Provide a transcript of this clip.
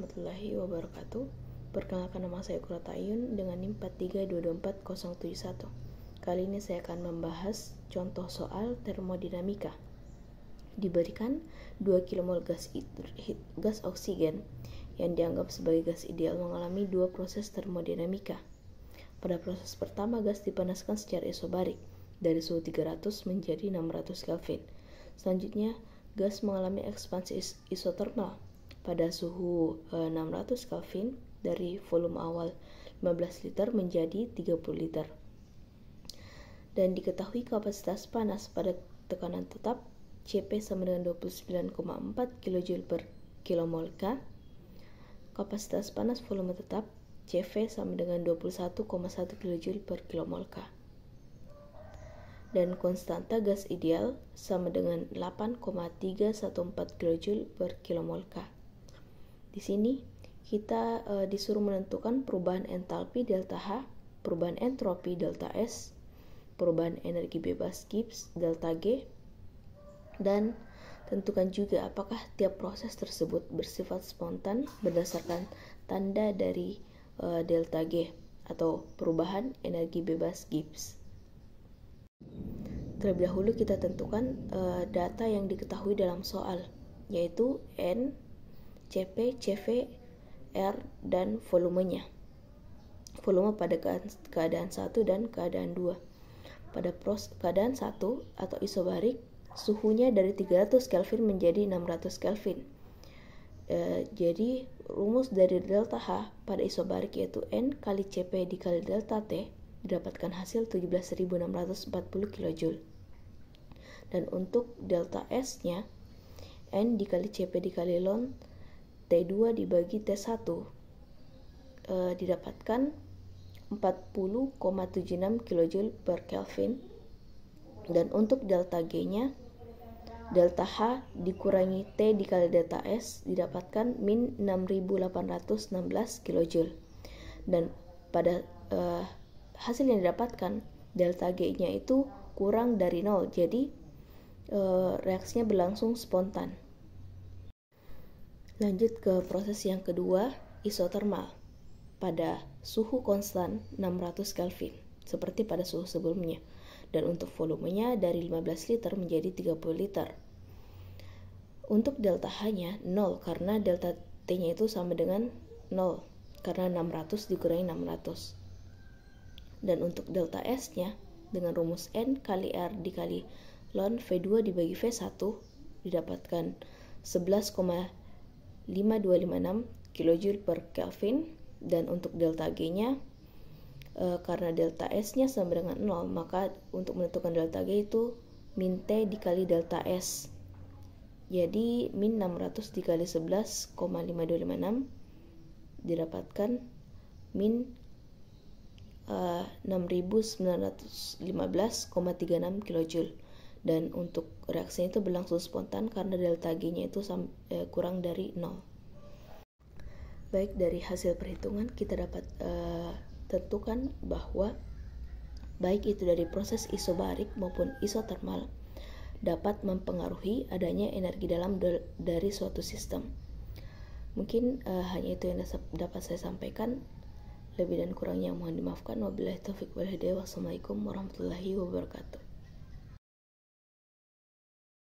warahmatullahi wabarakatuh. Perkenalkan, nama saya Qurrata Ayun dengan NIM 432244071. Kali ini saya akan membahas contoh soal termodinamika. Diberikan 2 kmol gas oksigen yang dianggap sebagai gas ideal mengalami dua proses termodinamika. Pada proses pertama, gas dipanaskan secara isobarik dari suhu 300 menjadi 600 Kelvin. Selanjutnya, gas mengalami ekspansi isotermal pada suhu 600 Kelvin dari volume awal 15 liter menjadi 30 liter. Dan diketahui kapasitas panas pada tekanan tetap Cp sama dengan 29,4 kJ per kilomol K. Kapasitas panas volume tetap Cv sama dengan 21,1 kJ per kilomol K. Dan konstanta gas ideal sama dengan 8,314 kJ per kilomol K. Di sini kita disuruh menentukan perubahan entalpi delta H, perubahan entropi delta S, perubahan energi bebas Gibbs delta G, dan tentukan juga apakah tiap proses tersebut bersifat spontan berdasarkan tanda dari delta G atau perubahan energi bebas Gibbs. Terlebih dahulu kita tentukan data yang diketahui dalam soal, yaitu N, Cp, Cv, R, dan volumenya. Volume pada keadaan 1 dan keadaan 2. Pada keadaan 1 atau isobarik, suhunya dari 300 Kelvin menjadi 600 Kelvin. Jadi rumus dari delta H pada isobarik yaitu N kali Cp dikali delta T didapatkan hasil 17.640 kJ. Dan untuk delta S-nya, N dikali Cp dikali ln T2 dibagi T1 didapatkan 40,76 kJ per Kelvin. Dan untuk delta G-nya, delta H dikurangi T dikali delta S didapatkan min 6.816 kJ. Dan pada hasil yang didapatkan, delta G-nya itu kurang dari 0, jadi reaksinya berlangsung spontan. Lanjut ke proses yang kedua, isotermal pada suhu konstan 600 Kelvin seperti pada suhu sebelumnya, dan untuk volumenya dari 15 liter menjadi 30 liter. Untuk delta H-nya 0 karena delta T-nya itu sama dengan 0 karena 600 dikurangi 600. Dan untuk delta S-nya dengan rumus N kali R dikali ln V2 dibagi V1 didapatkan 11,5256 kJ per Kelvin. Dan untuk delta G-nya karena delta S-nya sama dengan 0, maka untuk menentukan delta G itu min T dikali delta S. Jadi min 600 dikali 11,5256 didapatkan min 6.915,36 kJ. Dan untuk reaksinya itu berlangsung spontan karena delta G-nya itu kurang dari 0. Baik, dari hasil perhitungan kita dapat tentukan bahwa baik itu dari proses isobarik maupun isotermal dapat mempengaruhi adanya energi dalam dari suatu sistem. Mungkin hanya itu yang dapat saya sampaikan. Lebih dan kurangnya mohon dimaafkan. Wabillahi taufiq wal hidayah. Wassalamualaikum warahmatullahi wabarakatuh.